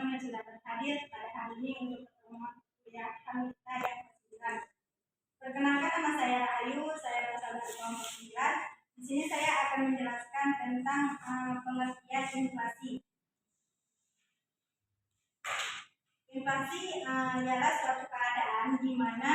teman-teman yang sudah hadir pada hari ini untuk pertemuan kuliah kami kita yang ke-9. Perkenalkan, nama saya Ayu, saya berasal dari kelompok 9. Di sini saya akan menjelaskan tentang pengertian inflasi. Inflasi adalah suatu keadaan di mana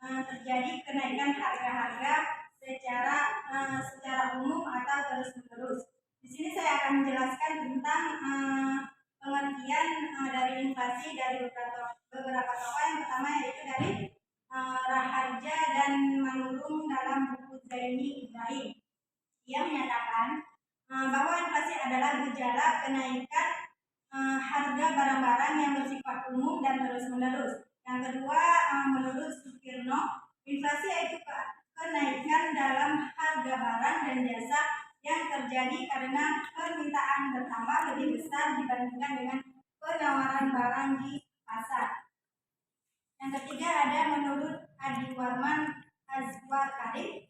terjadi kenaikan harga-harga secara umum atau terus-menerus. Di sini saya akan menjelaskan tentang pengertian dari inflasi dari beberapa tokoh. Yang pertama yaitu dari Raharja dan Manurung dalam buku Zaini Ibrahim. Ia menyatakan bahwa inflasi adalah gejala kenaikan harga barang-barang yang bersifat umum dan terus-menerus. Yang kedua, menurut Sukirno, inflasi yaitu kenaikan dalam harga barang dan jasa yang terjadi karena permintaan bertambah lebih besar dibandingkan dengan penawaran barang di pasar. Yang ketiga ada menurut Adi Warman Azwar Karim.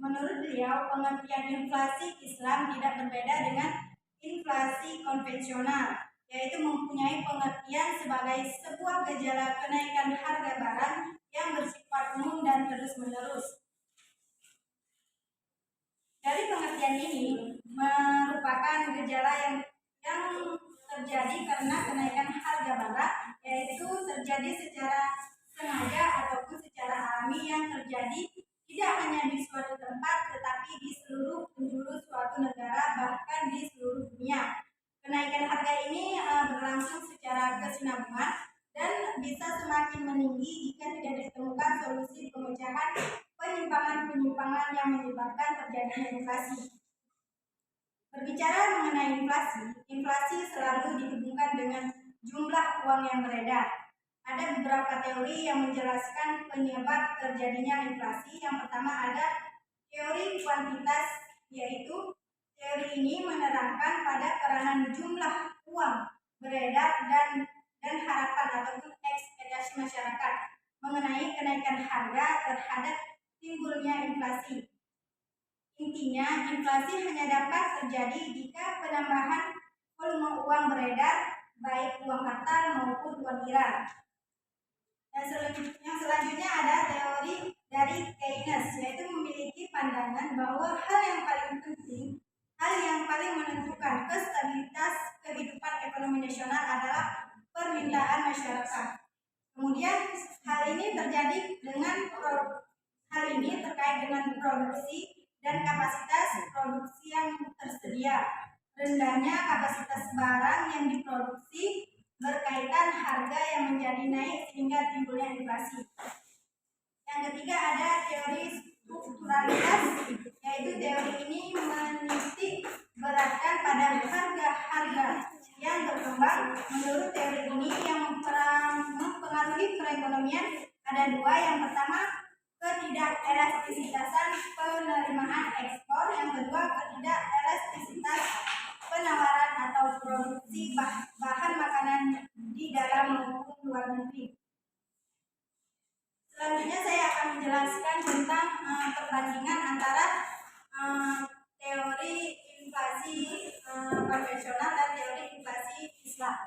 Menurut beliau, pengertian inflasi Islam tidak berbeda dengan inflasi konvensional, yaitu mempunyai pengertian sebagai sebuah gejala kenaikan harga barang yang bersifat umum dan terus-menerus. Dari pengertian ini merupakan gejala yang terjadi karena kenaikan harga barang, yaitu terjadi secara sengaja ataupun secara alami yang terjadi tidak hanya di suatu tempat tetapi di seluruh penjuru suatu negara, bahkan di seluruh dunia. Kenaikan harga ini berlangsung secara kesinambungan dan bisa semakin meninggi jika tidak ditemukan solusi pemecahan penyimpangan-penyimpangan yang menyebabkan terjadinya inflasi. Berbicara mengenai inflasi selalu dihubungkan dengan jumlah uang yang beredar. Ada beberapa teori yang menjelaskan penyebab terjadinya inflasi. Yang pertama ada teori kuantitas, yaitu teori ini menerangkan pada peranan jumlah uang beredar dan harapan ataupun ekspektasi masyarakat mengenai kenaikan harga terhadap timbulnya inflasi. Intinya, inflasi hanya dapat terjadi jika penambahan volume uang beredar, baik uang kartal maupun uang kira. Yang selanjutnya ada teori dari Keynes, yaitu memiliki pandangan bahwa hal yang paling menentukan stabilitas kehidupan ekonomi nasional adalah permintaan masyarakat. Kemudian hal ini terkait dengan produksi dan kapasitas produksi yang tersedia. Rendahnya kapasitas barang yang diproduksi berkaitan harga yang menjadi naik sehingga timbulnya inflasi. Yang ketiga ada teori strukturalitas, yaitu teori ini menitik beratkan pada harga-harga yang berkembang. Menurut teori ini yang mempengaruhi perekonomian ada dua. Yang pertama, ketidakelastisitasan penerimaan ekspor. Yang kedua, ketidakelastisitas penawaran atau produksi bahan makanan di dalam maupun luar negeri. Selanjutnya saya akan menjelaskan tentang perbandingan antara teori inflasi konvensional dan teori inflasi Islam.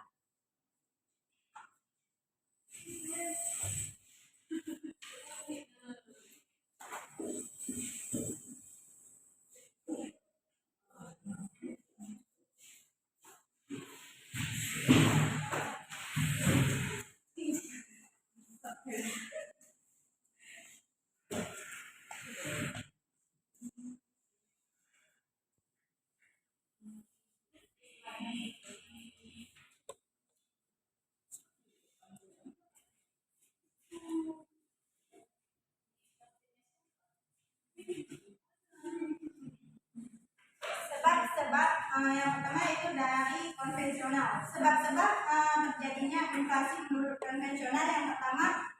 Sebab-sebab yang pertama itu dari konvensional. Sebab-sebab terjadinya inflasi menurut konvensional yang pertama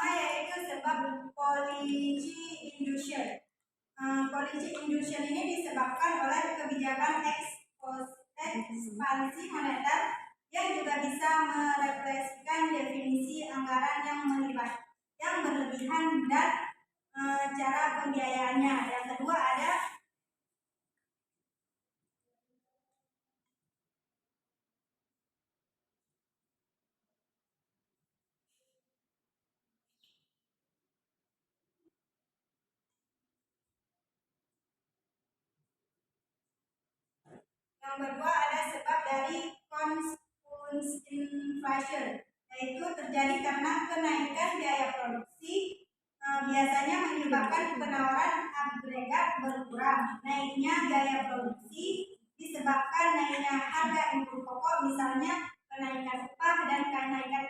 pertama yaitu sebab policy induction. Policy induction ini disebabkan oleh kebijakan ekspansi moneter yang juga bisa merefleksikan definisi anggaran yang berlebihan dan cara pembiayaannya. Yang kedua ada sebab dari constant inflation, yaitu terjadi karena kenaikan biaya produksi biasanya menyebabkan penawaran agregat berkurang. Naiknya biaya produksi disebabkan naiknya harga input pokok, misalnya kenaikan upah dan kenaikan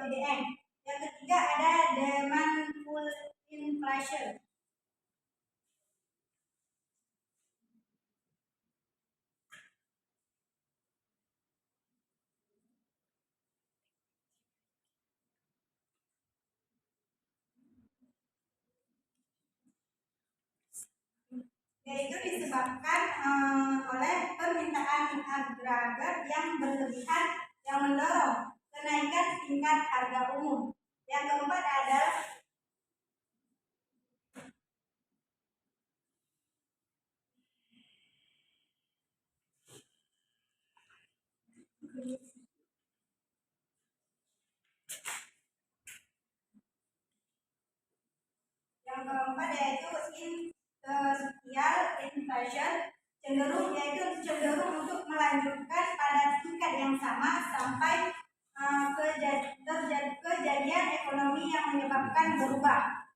BBM. Yang ketiga ada demand pull inflation. Yaitu disebabkan oleh permintaan agregat yang berlebihan yang mendorong kenaikan tingkat harga umum. Yang keempat adalah yaitu industrial inflation, cenderung untuk melanjutkan pada tingkat yang sama sampai kejadian ekonomi yang menyebabkan berubah.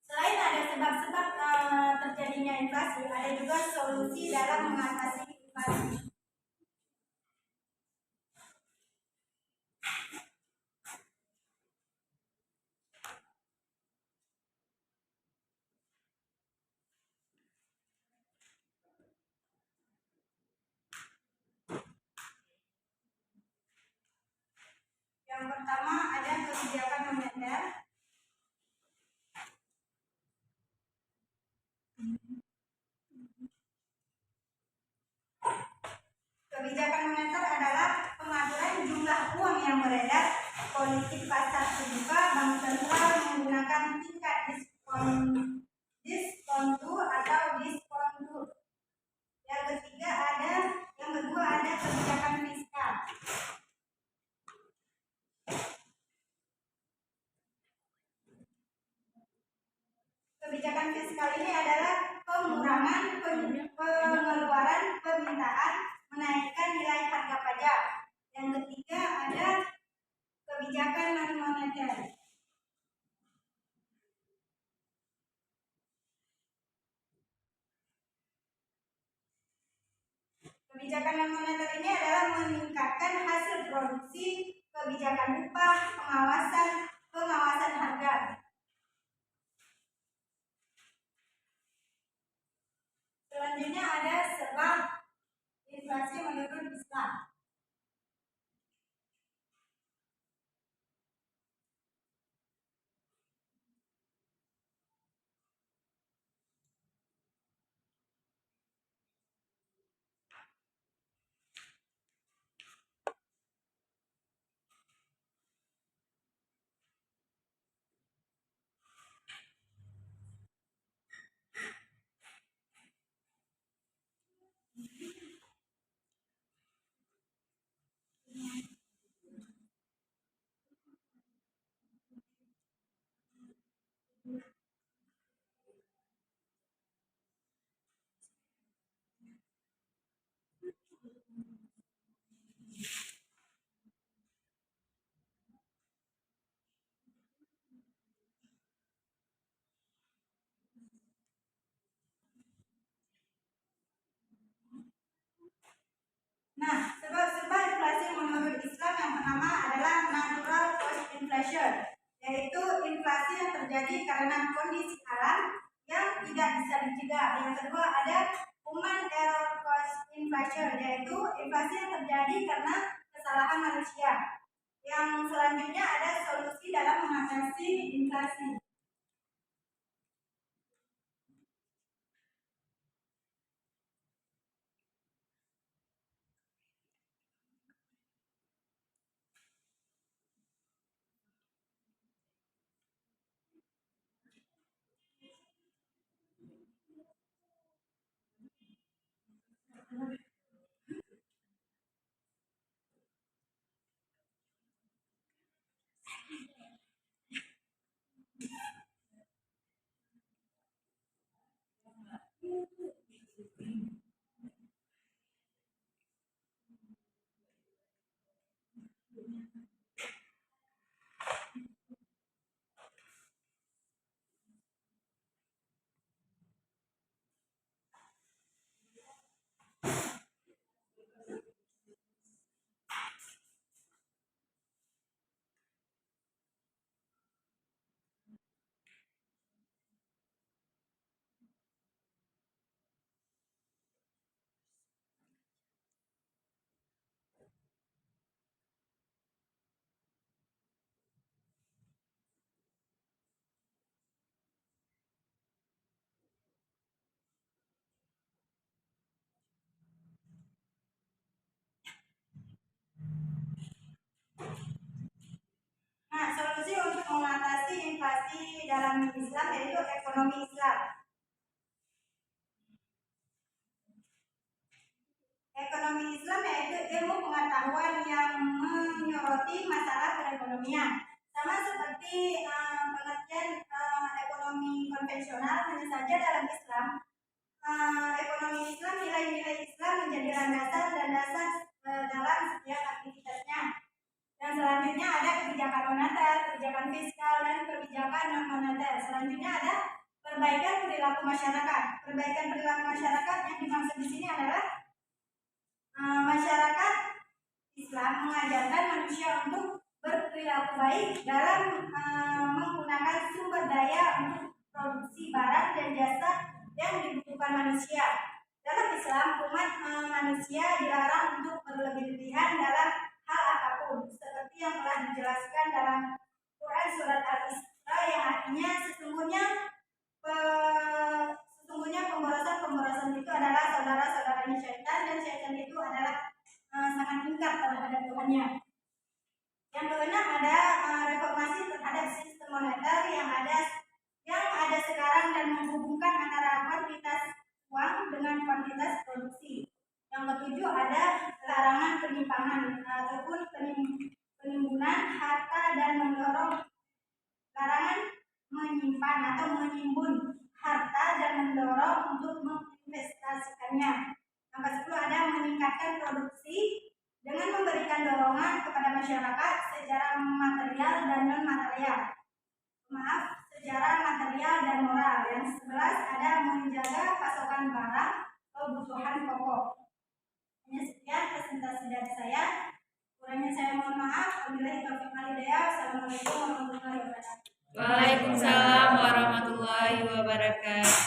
Selain ada sebab-sebab terjadinya inflasi, ada juga solusi dalam mengatasi inflasi. Yang pertama ada kebijakan moneter. Kebijakan moneter adalah pengaturan jumlah uang yang beredar, politik pasar terbuka, bank sentral menggunakan tingkat diskontu atau diskontu. Yang kedua ada kebijakan fiskal. Kebijakan fiskal ini adalah pengurangan pengeluaran permintaan, menaikkan nilai harga pajak. Yang ketiga ada kebijakan non moneter. Kebijakan non moneter ini adalah meningkatkan hasil produksi, kebijakan upah, pengawasan harga. Selanjutnya ada sebab inflasi menurut Islam. Nah, sebab-sebab inflasi menurut Islam yang pertama adalah natural cost inflation, yaitu inflasi yang terjadi karena kondisi alam yang tidak bisa dicegah. Yang kedua ada human error cost inflation, yaitu inflasi yang terjadi karena kesalahan manusia. Yang selanjutnya ada solusi dalam mengatasi inflasi. Nah, solusi untuk mengatasi inflasi dalam Islam yaitu ekonomi Islam. Ekonomi Islam yaitu ilmu pengetahuan yang menyoroti masalah perekonomian. Sama seperti pengertian ekonomi konvensional, hanya saja dalam Islam, ekonomi Islam, nilai-nilai Islam menjadi landasan dan dasar dalam setiap aktivitasnya. Dan selanjutnya ada kebijakan moneter, kebijakan fiskal, dan kebijakan non moneter. Selanjutnya ada perbaikan perilaku masyarakat. Perbaikan perilaku masyarakat yang dimaksud di sini adalah masyarakat Islam mengajarkan manusia untuk berperilaku baik dalam menggunakan sumber daya untuk produksi barang dan jasa yang dibutuhkan manusia. Dalam Islam, umat manusia dilarang untuk berlebih-lebihan dalam hal apapun, seperti yang telah dijelaskan dalam Quran surat Al-Isra, yang artinya sesungguhnya pemborosan itu adalah saudara-saudaranya syaitan, dan syaitan itu adalah sangat ingkar terhadap Tuhannya. Yang keenam ada reformasi terhadap sistem moneter yang ada sekarang dan menghubungkan antara kuantitas uang dengan kuantitas produksi. Yang ketujuh ada larangan penyimpangan ataupun penimbunan harta dan mendorong larangan menyimpan atau menimbun harta dan mendorong untuk menginvestasikannya. Yang ke-10 ada meningkatkan produksi dengan memberikan dorongan kepada masyarakat secara material dan non material. Secara material dan moral. Yang 11 ada menjaga pasokan barang kebutuhan pokok. Ini sekian presentasi dari saya. Kurangnya saya mohon maaf. Wabillahi taufiq wal hidayah. Assalamualaikum warahmatullahi wabarakatuh. Waalaikumsalam warahmatullahi wabarakatuh.